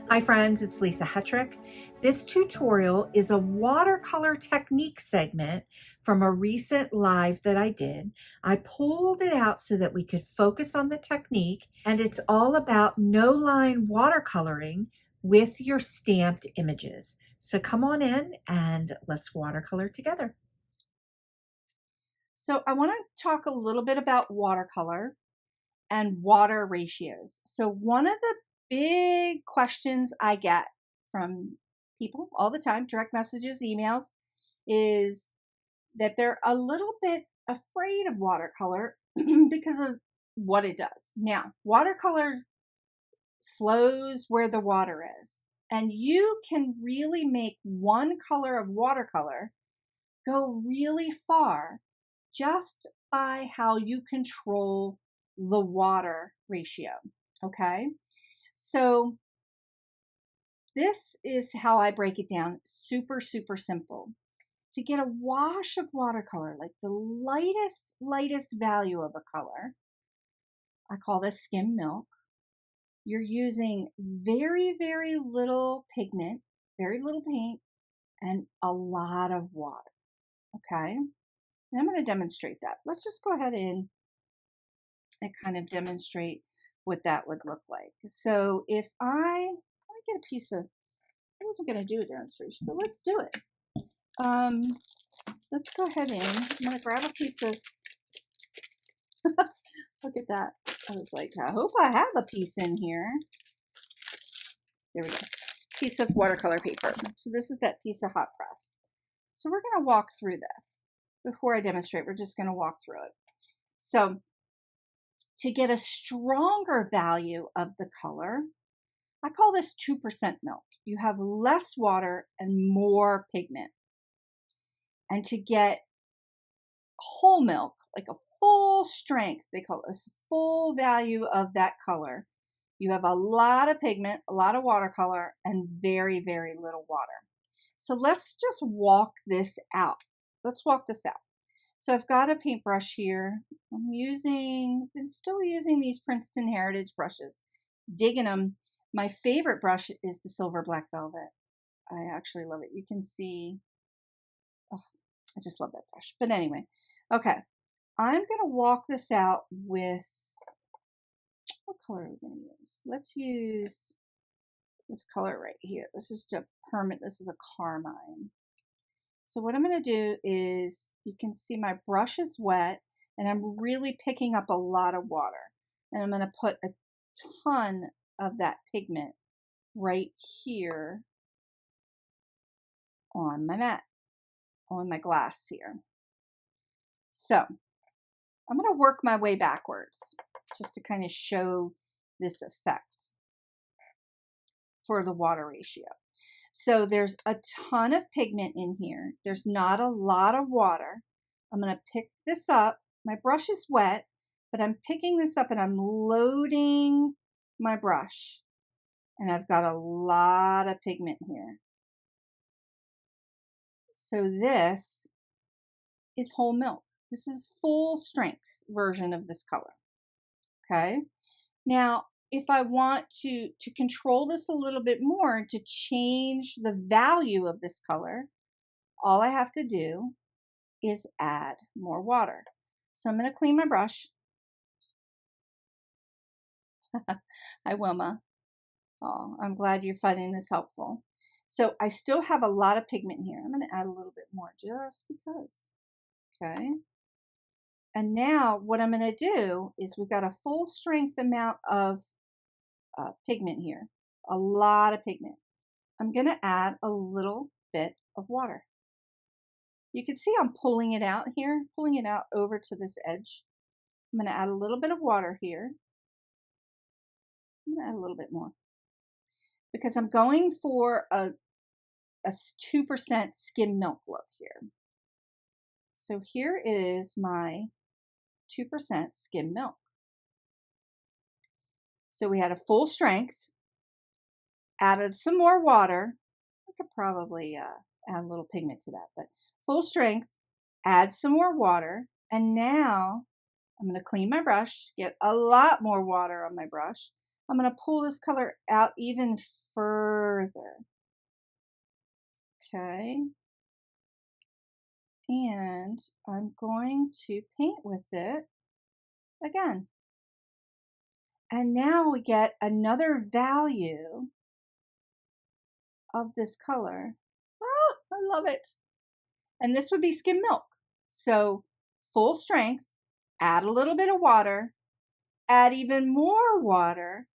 Hi friends, it's Lisa Hetrick. This tutorial is a watercolor technique segment from a recent live that I did. I pulled it out so that we could focus on the technique, and it's all about no-line watercoloring with your stamped images. So come on in and let's watercolor together. So I want to talk a little bit about watercolor and water ratios. So one of the big questions I get from people all the time, direct messages, emails, is that they're a little bit afraid of watercolor because of what it does. Now, watercolor flows where the water is, and you can really make one color of watercolor go really far just by how you control the water ratio. Okay, so this is how I break it down. Super simple. To get a wash of watercolor, like the lightest value of a color, I call this skim milk. You're using very little pigment, very little paint, and a lot of water. Okay, and I'm going to demonstrate that. Let's just go ahead and kind of demonstrate what that would look like. So if let me get a piece of, I wasn't going to do a demonstration, but let's do it. Let's go ahead and I'm going to grab a piece of, look at that. I was like, I hope I have a piece in here. There we go. Piece of watercolor paper. So this is that piece of hot press. So we're going to walk through this. Before I demonstrate, we're just going to walk through it. So to get a stronger value of the color, I call this 2% milk. You have less water and more pigment. And to get whole milk, like a full strength, they call it a full value of that color, you have a lot of pigment, a lot of watercolor, and very little water. So let's just walk this out. Let's walk this out. So I've got a paintbrush here. I'm still using these Princeton Heritage brushes, digging them. My favorite brush is the Silver Black Velvet. I actually love it. You can see, oh, I just love that brush. But anyway, okay, I'm going to walk this out with, what color are we going to use? Let's use this color right here. This is this is a carmine. So what I'm going to do is, you can see my brush is wet and I'm really picking up a lot of water. And I'm going to put a ton of that pigment right here on my mat, on my glass here. So I'm going to work my way backwards just to kind of show this effect for the water ratio. So there's a ton of pigment in here. There's not a lot of water. I'm going to pick this up. My brush is wet, but I'm picking this up and I'm loading my brush. And I've got a lot of pigment here. So this is whole milk. This is full strength version of this color. Okay. Now, if I want to control this a little bit more, to change the value of this color, all I have to do is add more water. So I'm going to clean my brush. Hi, Wilma. Oh, I'm glad you're finding this helpful. So I still have a lot of pigment here. I'm going to add a little bit more just because. Okay. And now what I'm going to do is, we've got a full strength amount of pigment here, a lot of pigment. I'm going to add a little bit of water. You can see I'm pulling it out here, pulling it out over to this edge. I'm going to add a little bit of water here. I'm going to add a little bit more because I'm going for a 2% skim milk look here. So here is my 2% skim milk. So we had a full strength, added some more water. I could probably add a little pigment to that, but full strength, add some more water, and now I'm going to clean my brush, get a lot more water on my brush. I'm going to pull this color out even further. Okay. And I'm going to paint with it again. And now we get another value of this color. Oh, I love it. And this would be skim milk. So full strength, add a little bit of water, add even more water,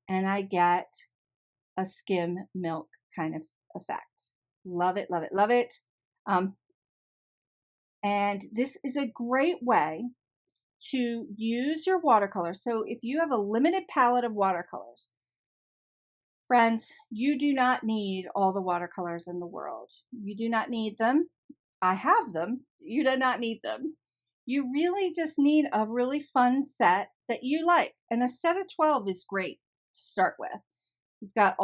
and I get a skim milk kind of effect. Love it, love it, love it. And this is a great way to use your watercolor. So if you have a limited palette of watercolors, friends, you do not need all the watercolors in the world. You do not need them. I have them. You do not need them. You really just need a really fun set that you like. And a set of 12 is great to start with. You've got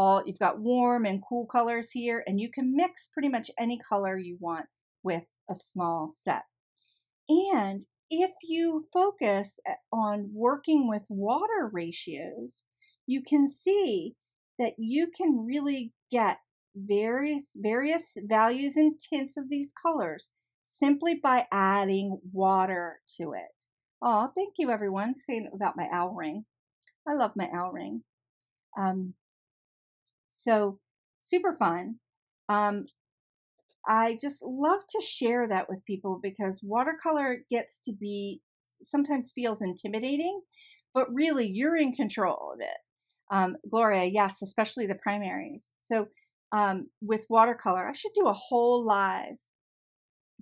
warm and cool colors here, and you can mix pretty much any color you want with a small set. And if you focus on working with water ratios, you can see that you can really get various values and tints of these colors simply by adding water to it. Oh, thank you everyone saying about my owl ring. I love my owl ring. So super fun. I just love to share that with people because watercolor gets to be, sometimes feels intimidating, but really you're in control of it. Gloria, yes, especially the primaries. So with watercolor, I should do a whole live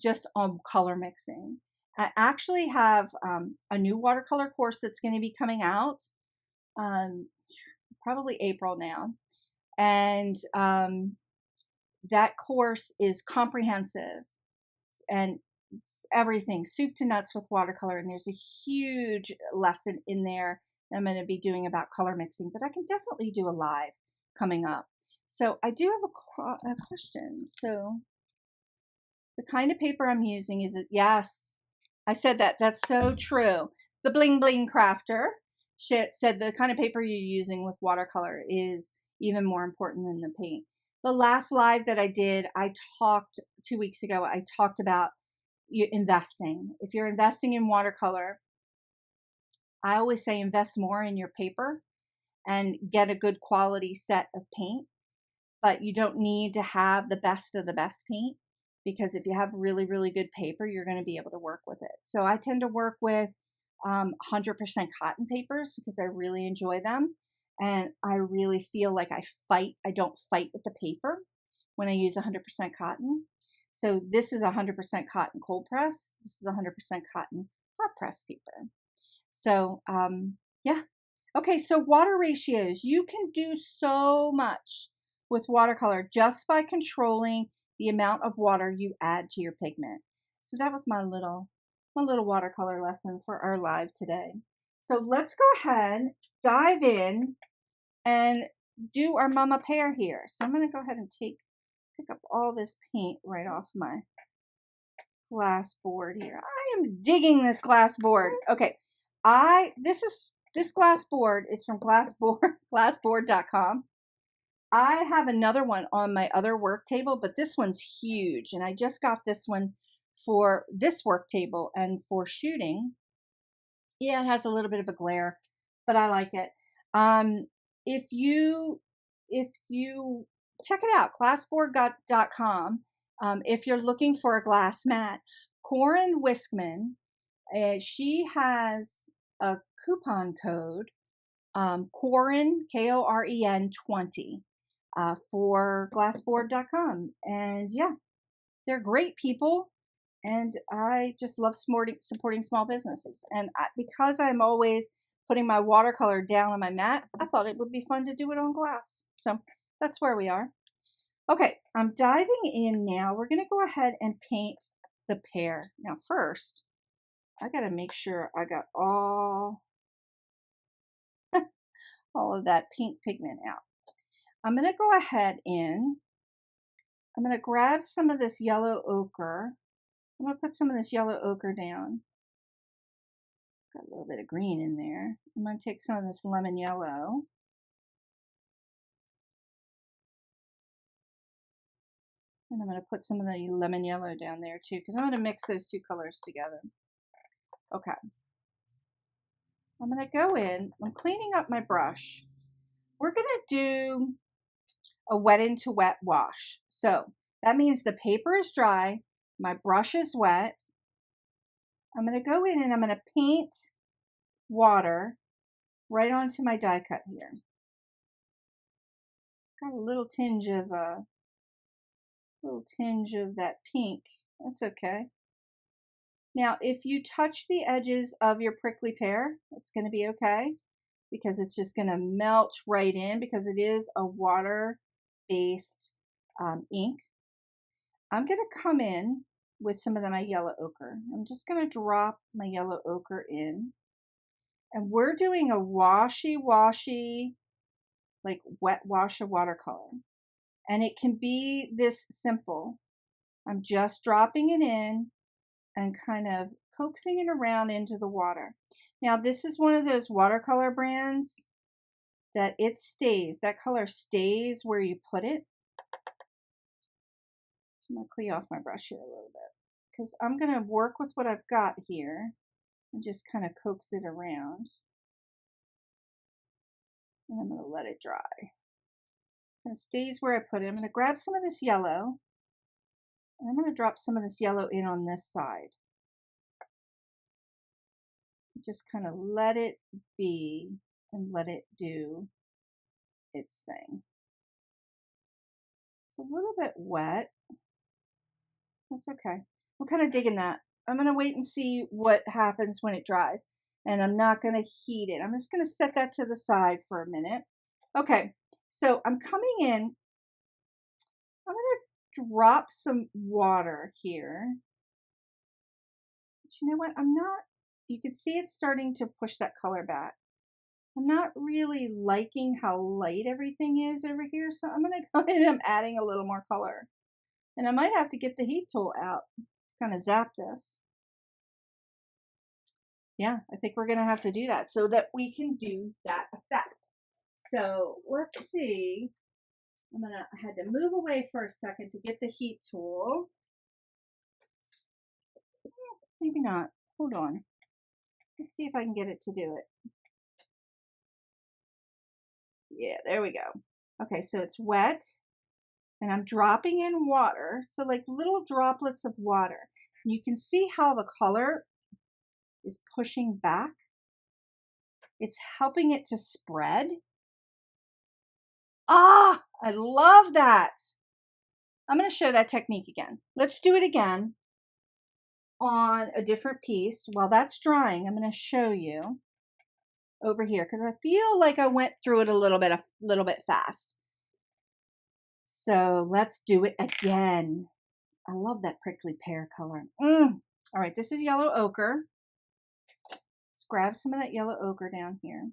just on color mixing. I actually have a new watercolor course that's going to be coming out probably April now. And that course is comprehensive and everything, soup to nuts with watercolor. And there's a huge lesson in there that I'm going to be doing about color mixing, but I can definitely do a live coming up. So I do have a question. So the kind of paper I'm using is, yes, I said that. That's so true. The Bling Bling Crafter said the kind of paper you're using with watercolor is even more important than the paint. The last live that I did, I talked 2 weeks ago, I talked about investing. If you're investing in watercolor, I always say invest more in your paper and get a good quality set of paint. But you don't need to have the best of the best paint, because if you have really, really good paper, you're going to be able to work with it. So I tend to work with 100% cotton papers because I really enjoy them. And I really feel like I don't fight with the paper when I use 100% cotton. So this is 100% cotton cold press. This is 100% cotton hot press paper. So yeah. Okay, so water ratios. You can do so much with watercolor just by controlling the amount of water you add to your pigment. So that was my little watercolor lesson for our live today. So let's go ahead, dive in, and do our Mama Pear here. So I'm going to go ahead and pick up all this paint right off my glass board here. I am digging this glass board. Okay, this glass board is from glassboard.com. I have another one on my other work table, but this one's huge, and I just got this one for this work table and for shooting. Yeah, it has a little bit of a glare, but I like it. If you check it out, glassboard.com. If you're looking for a glass mat, Corin Wiskman, she has a coupon code, Corin, Koren 20, for glassboard.com. And yeah, they're great people. And I just love supporting small businesses. And because I'm always putting my watercolor down on my mat, I thought it would be fun to do it on glass. So that's where we are. Okay, I'm diving in now. We're going to go ahead and paint the pear. Now first, I got to make sure I got all of that pink pigment out. I'm going to go ahead I'm going to grab some of this yellow ochre. I'm going to put some of this yellow ochre down. Got a little bit of green in there. I'm going to take some of this lemon yellow. And I'm going to put some of the lemon yellow down there too, because I'm going to mix those two colors together. Okay. I'm going to go in. I'm cleaning up my brush. We're going to do a wet into wet wash. So that means the paper is dry. My brush is wet. I'm going to go in and I'm going to paint water right onto my die cut here. Got a little tinge of that pink. That's okay. Now, if you touch the edges of your prickly pear, it's going to be okay because it's just going to melt right in because it is a water-based ink. I'm going to come in with some of my yellow ochre. I'm just going to drop my yellow ochre in. And we're doing a washy, like wet wash of watercolor. And it can be this simple. I'm just dropping it in and kind of coaxing it around into the water. Now, this is one of those watercolor brands that it stays. That color stays where you put it. I'm going to clean off my brush here a little bit because I'm going to work with what I've got here and just kind of coax it around. And I'm going to let it dry. And it stays where I put it. I'm going to grab some of this yellow and I'm going to drop some of this yellow in on this side. Just kind of let it be and let it do its thing. It's a little bit wet. That's okay. I'm kind of digging that. I'm going to wait and see what happens when it dries. And I'm not going to heat it. I'm just going to set that to the side for a minute. Okay, so I'm coming in. I'm going to drop some water here. But you know what? You can see it's starting to push that color back. I'm not really liking how light everything is over here, so I'm going to go in and I'm adding a little more color. And I might have to get the heat tool out to kind of zap this. Yeah, I think we're going to have to do that so that we can do that effect. So let's see. I had to move away for a second to get the heat tool. Maybe not. Hold on. Let's see if I can get it to do it. Yeah, there we go. Okay, so it's wet and I'm dropping in water. So like little droplets of water. And you can see how the color is pushing back. It's helping it to spread. Ah, I love that. I'm going to show that technique again. Let's do it again on a different piece. While that's drying, I'm going to show you over here because I feel like I went through it a little bit fast. So let's do it again. I love that prickly pear color. All right, this is yellow ochre. Let's grab some of that yellow ochre down here.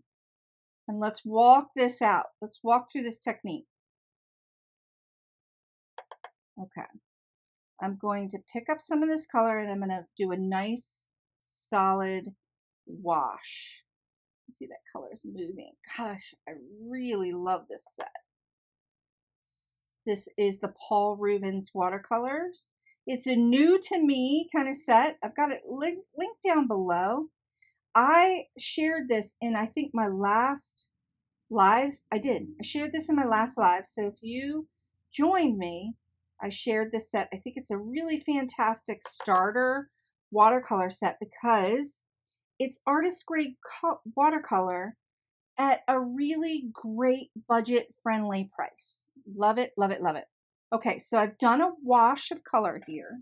And let's walk this out. Let's walk through this technique. Okay. I'm going to pick up some of this color and I'm going to do a nice solid wash. See that color is moving. Gosh, I really love this set. This is the Paul Rubens watercolors. It's a new to me kind of set. I've got it linked down below. I shared this in, I think, my last live. I shared this in my last live. So if you joined me, I shared this set. I think it's a really fantastic starter watercolor set because it's artist grade watercolor at a really great budget friendly price. Love it, love it, love it. Okay, so I've done a wash of color here.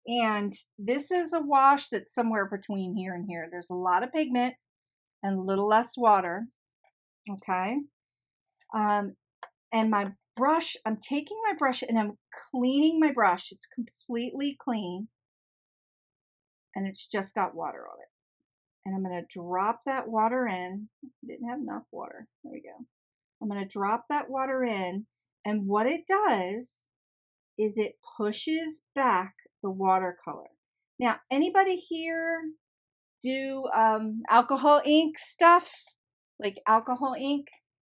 And this is a wash that's somewhere between here and here. There's a lot of pigment and a little less water. Okay. And my brush, I'm taking my brush and I'm cleaning my brush. It's completely clean. And it's just got water on it. And I'm going to drop that water in. Didn't have enough water. There we go. I'm going to drop that water in. And what it does is it pushes back the watercolor. Now, anybody here do alcohol ink stuff? Like alcohol ink?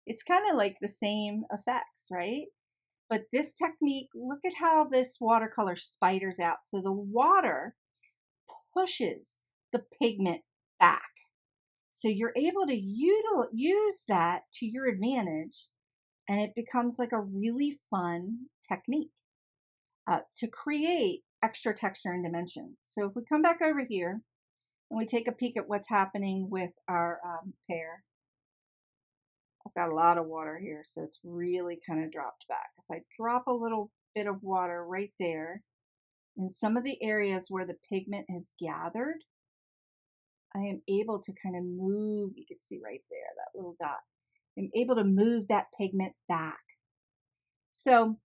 It's kind of like the same effects, right? But this technique, look at how this watercolor spiders out. So the water pushes the pigment back. So you're able to use that to your advantage, and it becomes like a really fun technique to create extra texture and dimension. So if we come back over here and we take a peek at what's happening with our pear, I've got a lot of water here, so it's really kind of dropped back. If I drop a little bit of water right there in some of the areas where the pigment has gathered, I am able to kind of move, you can see right there, that little dot. I'm able to move that pigment back. So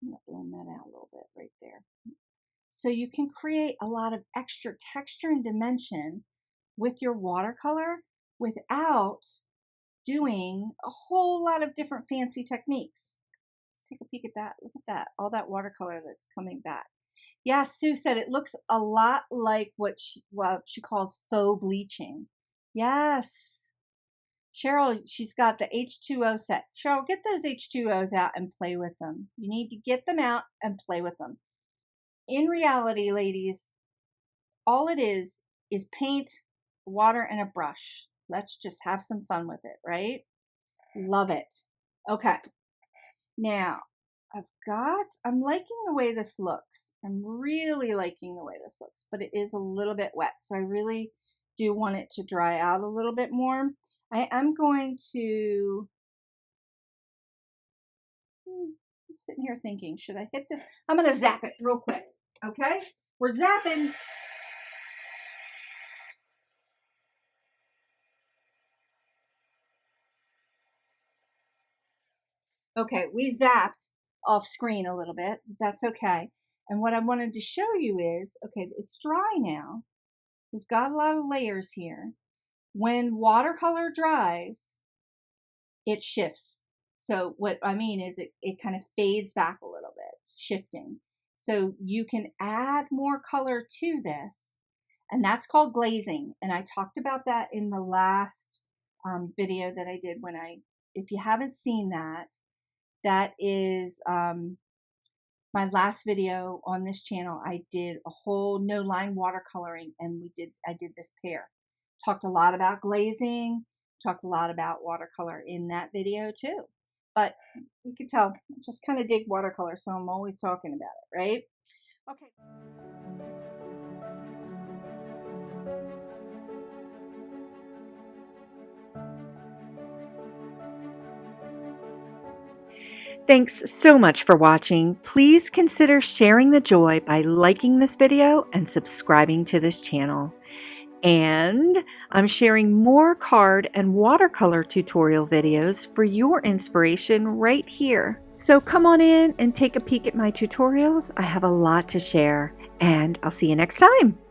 I'm going to blend that out a little bit right there. So you can create a lot of extra texture and dimension with your watercolor without doing a whole lot of different fancy techniques. Let's take a peek at that. Look at that, all that watercolor that's coming back. Yeah, Sue said it looks a lot like what she calls faux bleaching. Yes. Cheryl, she's got the H2O set. Cheryl, get those H2Os out and play with them. You need to get them out and play with them. In reality, ladies, all it is paint, water, and a brush. Let's just have some fun with it, right? Love it. Okay. Now, I'm liking the way this looks. I'm really liking the way this looks, but it is a little bit wet. So I really do want it to dry out a little bit more. I am going to, I'm sitting here thinking, should I hit this? I'm going to zap it real quick. Okay. We're zapping. Okay. We zapped off screen a little bit. That's okay. And what I wanted to show you is, okay, it's dry now. We've got a lot of layers here. When watercolor dries, it shifts. So what I mean is it kind of fades back a little bit, shifting. So you can add more color to this, and that's called glazing. And I talked about that in the last video that I did if you haven't seen that, that is my last video on this channel. I did a whole no line watercoloring, and I did this pear. Talked a lot about glazing, talked a lot about watercolor in that video too. But you can tell, I just kind of dig watercolor, so I'm always talking about it, right? Okay. Thanks so much for watching. Please consider sharing the joy by liking this video and subscribing to this channel. And I'm sharing more card and watercolor tutorial videos for your inspiration right here. So come on in and take a peek at my tutorials. I have a lot to share, and I'll see you next time.